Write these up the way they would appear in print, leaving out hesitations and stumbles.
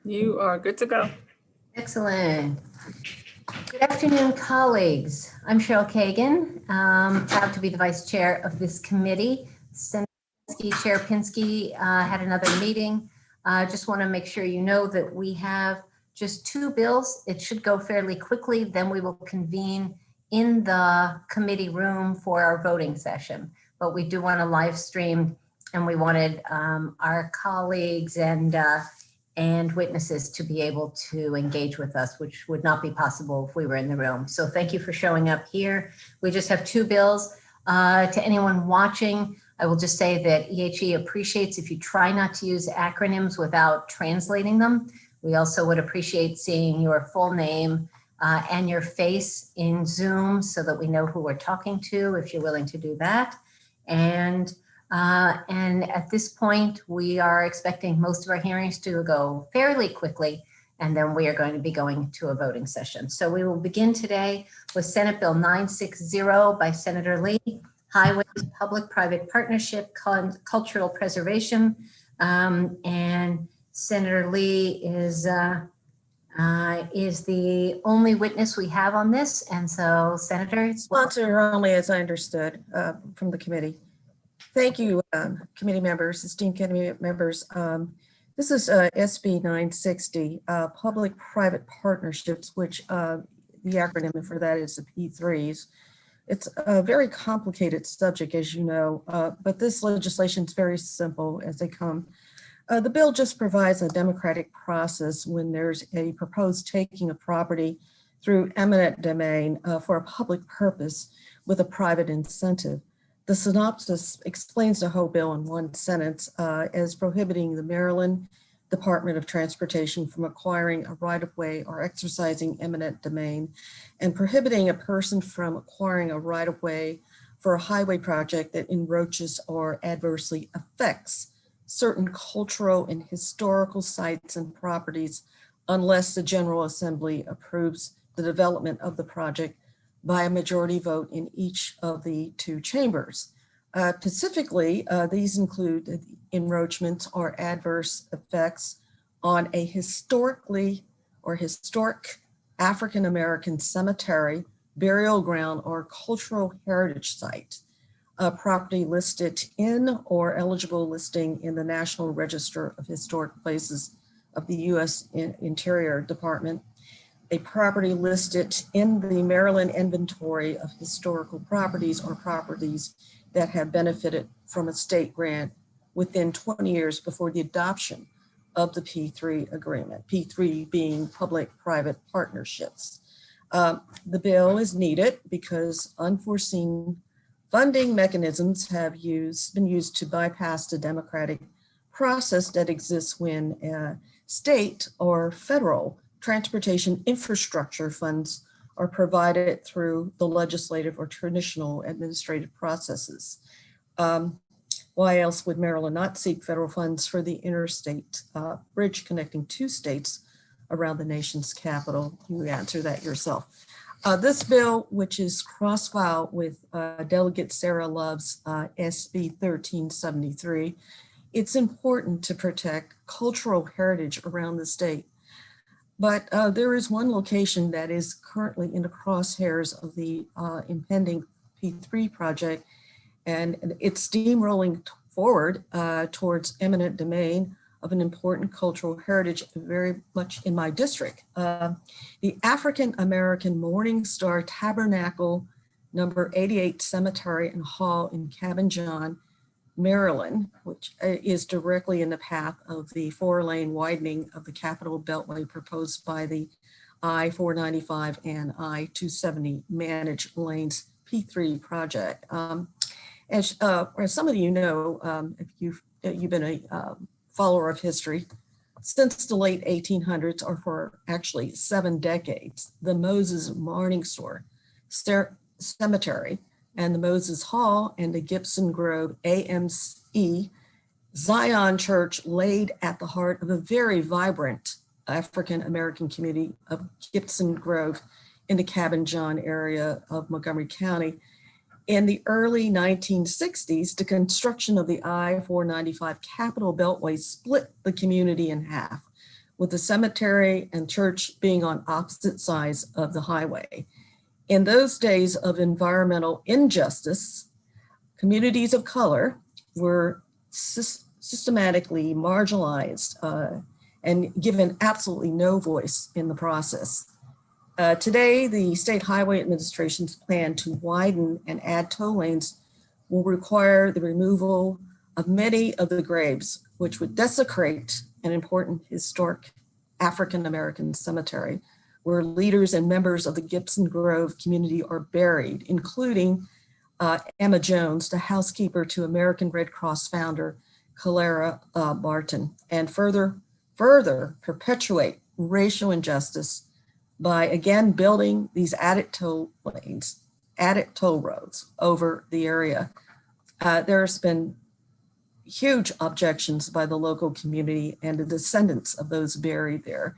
You are good to go. Excellent. Good afternoon, colleagues. I'm Cheryl Kagan, proud to be the vice chair of this committee. Senator Chair Pinsky had another meeting. Just want to make sure you know that we have just two bills. It should go fairly quickly. Then we will convene in the committee room for our voting session. But we do want to live stream, and we wanted our colleagues and witnesses to be able to engage with us, which would not be possible if we were in the room. So thank you for showing up here. We just have two bills. To anyone watching, I will just say that EHE appreciates if you try not to use acronyms without translating them. We also would appreciate seeing your full name and your face in Zoom so that we know who we're talking to, if you're willing to do that. And at this point, we are expecting most of our hearings to go fairly quickly, and then we are going to be going to a voting session. So we will begin today with Senate Bill 960 by Senator Lee, Highways, Public-Private Partnership, Cultural Preservation. And Senator Lee is the only witness we have on this. And so, Senator. Sponsor only, as I understood from the committee. Thank you, committee members, esteemed committee members. This is SB 960, Public-Private Partnerships, which the acronym for that is the P3s. It's a very complicated subject, as you know, but this legislation is very simple as they come. The bill just provides a democratic process when there's a proposed taking of property through eminent domain for a public purpose with a private incentive. The synopsis explains the whole bill in one sentence as prohibiting the Maryland Department of Transportation from acquiring a right-of-way or exercising eminent domain, and prohibiting a person from acquiring a right-of-way for a highway project that enroaches or adversely affects certain cultural and historical sites and properties unless the General Assembly approves the development of the project by a majority vote in each of the two chambers. Specifically, these include enroachments or adverse effects on a historic African-American cemetery, burial ground, or cultural heritage site, a property listed in or eligible listing in the National Register of Historic Places of the U.S. Interior Department, a property listed in the Maryland Inventory of Historical Properties or properties that have benefited from a state grant within 20 years before the adoption of the P3 agreement, P3 being public-private partnerships. The bill is needed because unforeseen funding mechanisms have been used to bypass the democratic process that exists when state or federal transportation infrastructure funds are provided through the legislative or traditional administrative processes. Why else would Maryland not seek federal funds for the interstate bridge connecting two states around the nation's capital? You answer that yourself. This bill, which is cross-filed with Delegate Sarah Love's SB 1373, it's important to protect cultural heritage around the state. But there is one location that is currently in the crosshairs of the impending P3 project, and it's steamrolling forward towards eminent domain of an important cultural heritage very much in my district. The African-American Morning Star Tabernacle number 88 Cemetery and Hall in Cabin John, Maryland, which is directly in the path of the 4-lane widening of the Capitol Beltway proposed by the I-495 and I-270 managed lanes P3 project. As some of you know, if you've been a follower of history, since the late 1800s, or for actually 7 decades, the Moses Morning Star Cemetery and the Moses Hall and the Gibson Grove AME Zion Church laid at the heart of a very vibrant African-American community of Gibson Grove in the Cabin John area of Montgomery County. In the early 1960s, the construction of the I-495 Capitol Beltway split the community in half, with the cemetery and church being on opposite sides of the highway. In those days of environmental injustice, communities of color were systematically marginalized and given absolutely no voice in the process. Today, the State Highway Administration's plan to widen and add tow lanes will require the removal of many of the graves, which would desecrate an important historic African-American cemetery where leaders and members of the Gibson Grove community are buried, including Emma Jones, the housekeeper to American Red Cross founder Clara Barton, and further perpetuate racial injustice by again building these added toll lanes, added toll roads over the area. There's been huge objections by the local community and the descendants of those buried there.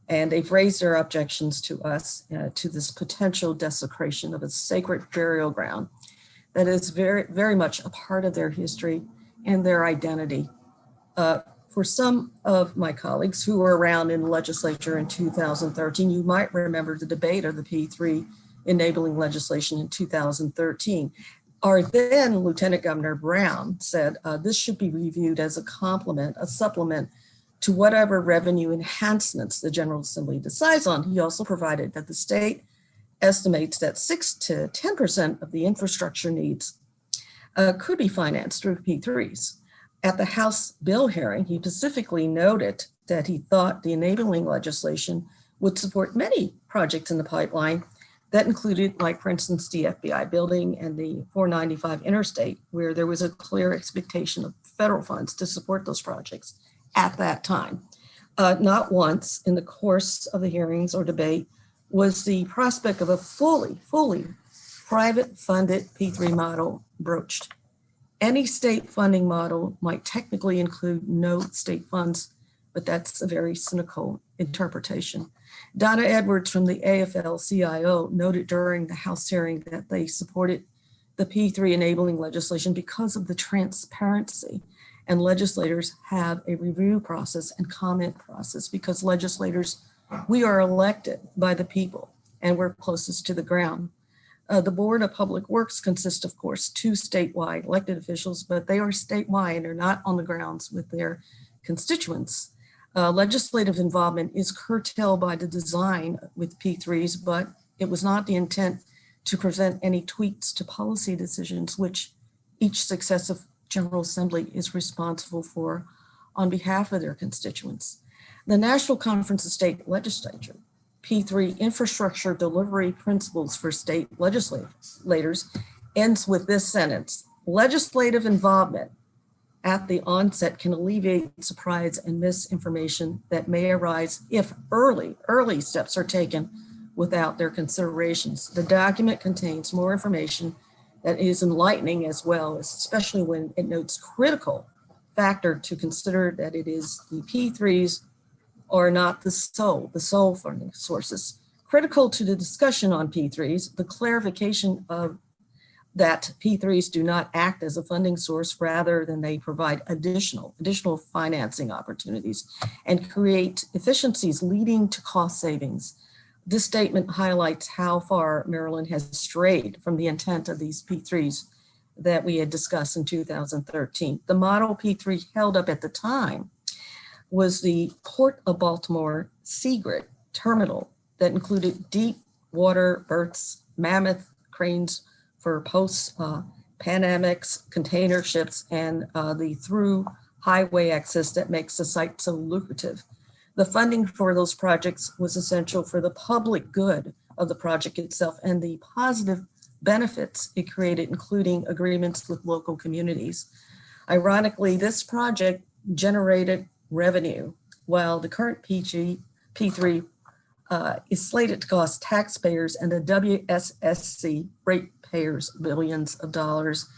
And they've raised their objections to us to this potential desecration of a sacred burial ground that is very, very much a part of their history and their identity. For some of my colleagues who were around in the legislature in 2013, you might remember the debate of the P3 enabling legislation in 2013. Our then Lieutenant Governor Brown said this should be reviewed as a complement, a supplement to whatever revenue enhancements the General Assembly decides on. He also provided that the state estimates that 6 to 10% of the infrastructure needs could be financed through P3s. At the House bill hearing, he specifically noted that he thought the enabling legislation would support many projects in the pipeline that included, like, for instance, the FBI building and the 495 interstate, where there was a clear expectation of federal funds to support those projects at that time. Not once in the course of the hearings or debate was the prospect of a fully private funded P3 model broached. Any state funding model might technically include no state funds, but that's a very cynical interpretation. Donna Edwards from the AFL-CIO noted during the House hearing that they supported the P3 enabling legislation because of the transparency, and legislators have a review process and comment process because legislators, we are elected by the people and we're closest to the ground. The Board of Public Works consists, of course, 2 statewide elected officials, but they are statewide or not on the grounds with their constituents. Legislative involvement is curtailed by the design with P3s, but it was not the intent to prevent any tweaks to policy decisions, which each successive General Assembly is responsible for on behalf of their constituents. The National Conference of State Legislature, P3 Infrastructure Delivery Principles for State Legislators, ends with this sentence: legislative involvement at the onset can alleviate surprise and misinformation that may arise if early steps are taken without their considerations. The document contains more information that is enlightening as well, especially when it notes critical factor to consider that it is the P3s are not the sole funding sources. Critical to the discussion on P3s, the clarification of that P3s do not act as a funding source rather than they provide additional financing opportunities and create efficiencies leading to cost savings. This statement highlights how far Maryland has strayed from the intent of these P3s that we had discussed in 2013. The model P3 held up at the time was the Port of Baltimore Seagrid terminal that included deep water berths, mammoth cranes for post-Panamax container ships, and the through highway access that makes the site so lucrative. The funding for those projects was essential for the public good of the project itself and the positive benefits it created, including agreements with local communities. Ironically, this project generated revenue, while the current P3 is slated to cost taxpayers and the WSSC ratepayers billions of dollars.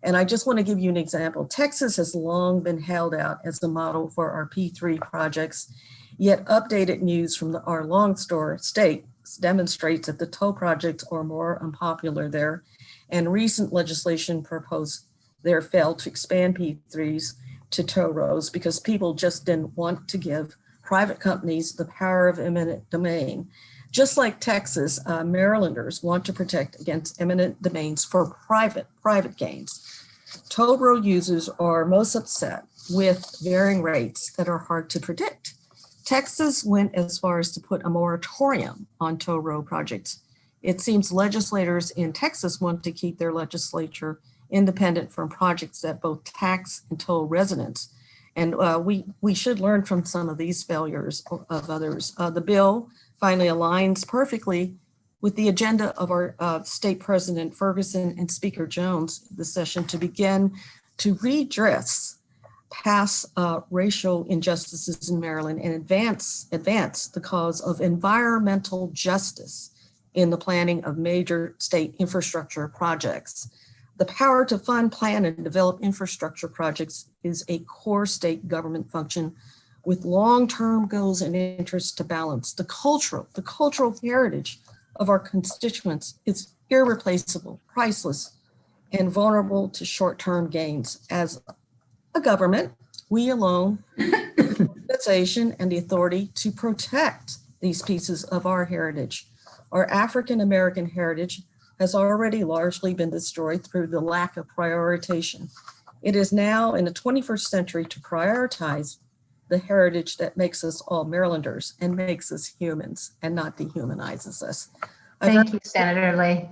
And I just want to give you an example. Texas has long been held out as the model for our P3 projects, yet updated news from our Longstore state demonstrates that the toll projects are more unpopular there, and recent legislation proposed there failed to expand P3s to toll roads because people just didn't want to give private companies the power of eminent domain. Just like Texas, Marylanders want to protect against eminent domains for private gains. Toll road users are most upset with varying rates that are hard to predict. Texas went as far as to put a moratorium on toll road projects. It seems legislators in Texas want to keep their legislature independent from projects that both tax and toll residents. And we should learn from some of these failures of others. The bill finally aligns perfectly with the agenda of our state president Ferguson and Speaker Jones this session to begin to redress past racial injustices in Maryland and advance the cause of environmental justice in the planning of major state infrastructure projects. The power to fund, plan, and develop infrastructure projects is a core state government function with long-term goals and interests to balance. The cultural heritage of our constituents is irreplaceable, priceless, and vulnerable to short-term gains. As a government, we alone have the organization and the authority to protect these pieces of our heritage. Our African-American heritage has already largely been destroyed through the lack of prioritization. It is now in the 21st century to prioritize the heritage that makes us all Marylanders and makes us humans and not dehumanizes us. Thank you, Senator Lee.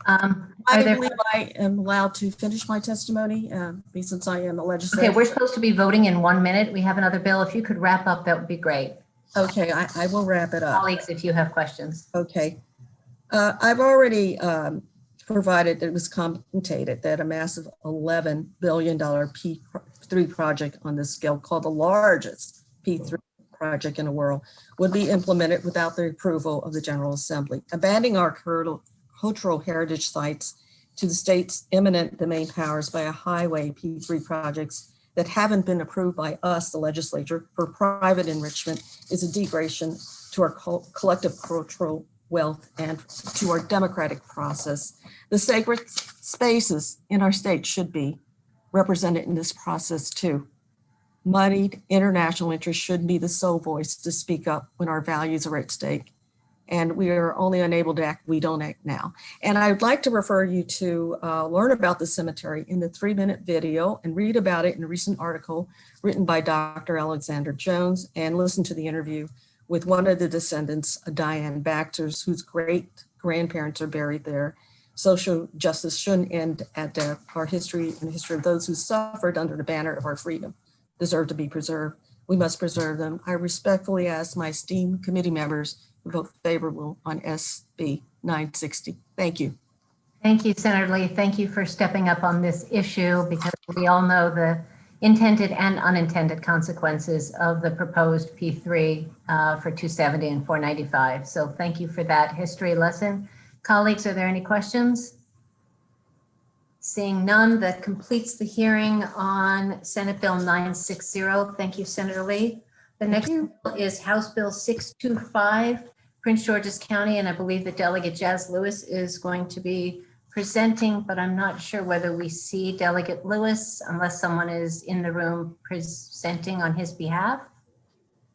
I believe I am allowed to finish my testimony since I am a legislator. Okay, we're supposed to be voting in 1 minute. We have another bill. If you could wrap up, that would be great. Okay, I will wrap it up. Colleagues, if you have questions. Okay. I've already provided, it was commentated that a massive $11 billion P3 project on this scale, called the largest P3 project in the world, would be implemented without the approval of the General Assembly. Abandoning our cultural heritage sites to the state's eminent domain powers by a highway P3 projects that haven't been approved by us, the legislature, for private enrichment is a degradation to our collective cultural wealth and to our democratic process. The sacred spaces in our state should be represented in this process too. Moneyed international interests should be the sole voice to speak up when our values are at stake. And we are only unable to act, we don't act now. And I'd like to refer you to learn about the cemetery in the 3-minute video and read about it in a recent article written by Dr. Alexander Jones, and listen to the interview with one of the descendants, Diane Baxter, whose great grandparents are buried there. Social justice shouldn't end at death. Our history and the history of those who suffered under the banner of our freedom deserve to be preserved. We must preserve them. I respectfully ask my esteemed committee members to vote favorable on SB 960. Thank you. Thank you, Senator Lee. Thank you for stepping up on this issue, because we all know the intended and unintended consequences of the proposed P3 for 270 and 495. So thank you for that history lesson. Colleagues, are there any questions? Seeing none, that completes the hearing on Senate Bill 960. Thank you, Senator Lee. The next bill is House Bill 625, Prince George's County, and I believe that Delegate Jazz Lewis is going to be presenting, but I'm not sure whether we see Delegate Lewis unless someone is in the room presenting on his behalf.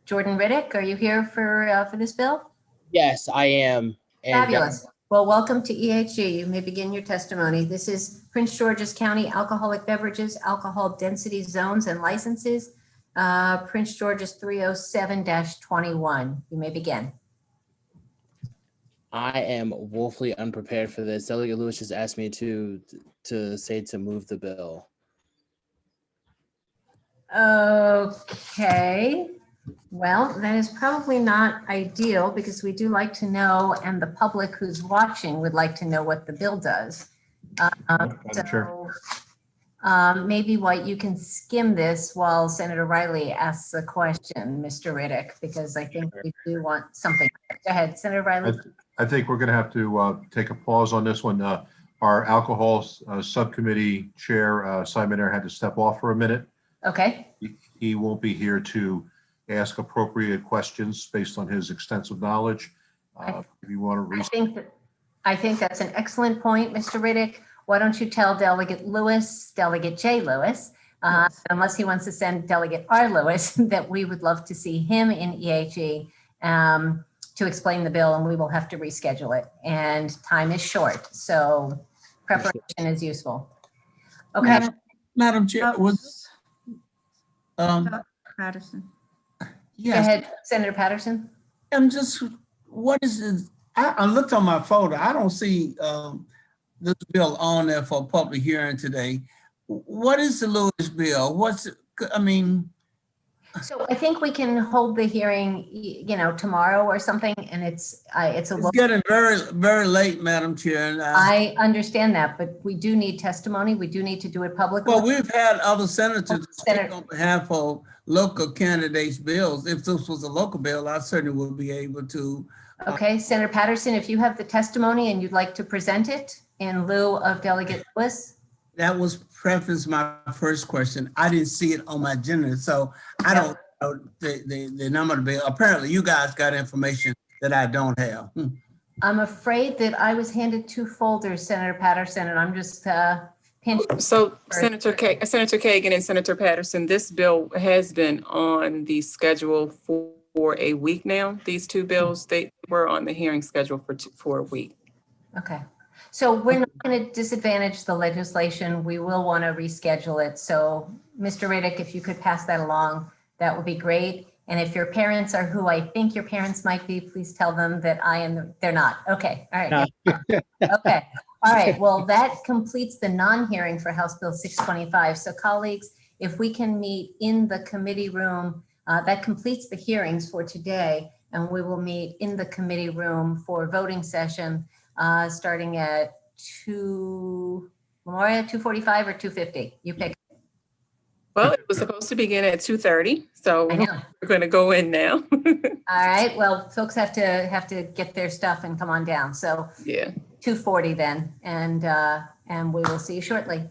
Jordan Riddick, are you here for this bill? Yes, I am. And, Fabulous. Well, welcome to EHE. You may begin your testimony. This is Prince George's County Alcoholic Beverages, Alcohol Density Zones and Licenses, Prince George's 307-21. You may begin. I am woefully unprepared for this. Delegate Lewis just asked me to move the bill. Okay. Well, that is probably not ideal, because we do like to know, and the public who's watching would like to know what the bill does. Maybe what you can skim this while Senator Riley asks a question, Mr. Riddick, because I think we do want something. Go ahead, Senator Riley. I think we're going to have to take a pause on this one. Our alcohol subcommittee chair, Simon Ayer, had to step off for a minute. Okay. He won't be here to ask appropriate questions based on his extensive knowledge. If you want to I think that's an excellent point, Mr. Riddick. Why don't you tell Delegate Lewis, Delegate Jay Lewis, unless he wants to send Delegate R. Lewis, that we would love to see him in EHE to explain the bill, and we will have to reschedule it. And time is short, so preparation is useful. Okay. Madam Chair, was, Patterson. Go yes, ahead, Senator Patterson. I'm just, what is this? I looked on my folder. I don't see this bill on there for public hearing today. What is the Lewis bill? I mean, So I think we can hold the hearing, tomorrow or something, and it's a it's little. getting very, very late, Madam Chair. And I understand that, but we do need testimony. We do need to do it publicly. well, we've had other senators speak Senator- on behalf of local candidates' bills. If this was a local bill, I certainly would be able to. Okay, Senator Patterson, if you have the testimony and you'd like to present it in lieu of Delegate Lewis. That was preface my first question. I didn't see it on my agenda, so I don't know the number of the bill. Apparently, you guys got information that I don't have. I'm afraid that I was handed 2 folders, Senator Patterson, and I'm just pinching. So Senator Kagan and Senator Patterson, this bill has been on the schedule for a week now. These 2 bills, they were on the hearing schedule for a week. Okay, so we're not going to disadvantage the legislation. We will want to reschedule it. So Mr. Riddick, if you could pass that along, that would be great. And if your parents are who I think your parents might be, please tell them that they're not. Okay, all right. Okay, all right. Well, that completes the non-hearing for House Bill 625. So colleagues, if we can meet in the committee room, that completes the hearings for today. And we will meet in the committee room for voting session starting at 2:45 or 2:50. You pick. Well, it was supposed to begin at 2:30, so I know. we're going to go in now. All right. Well, folks have to get their stuff and come on down. So Yeah. 2:40 then, and we will see you shortly.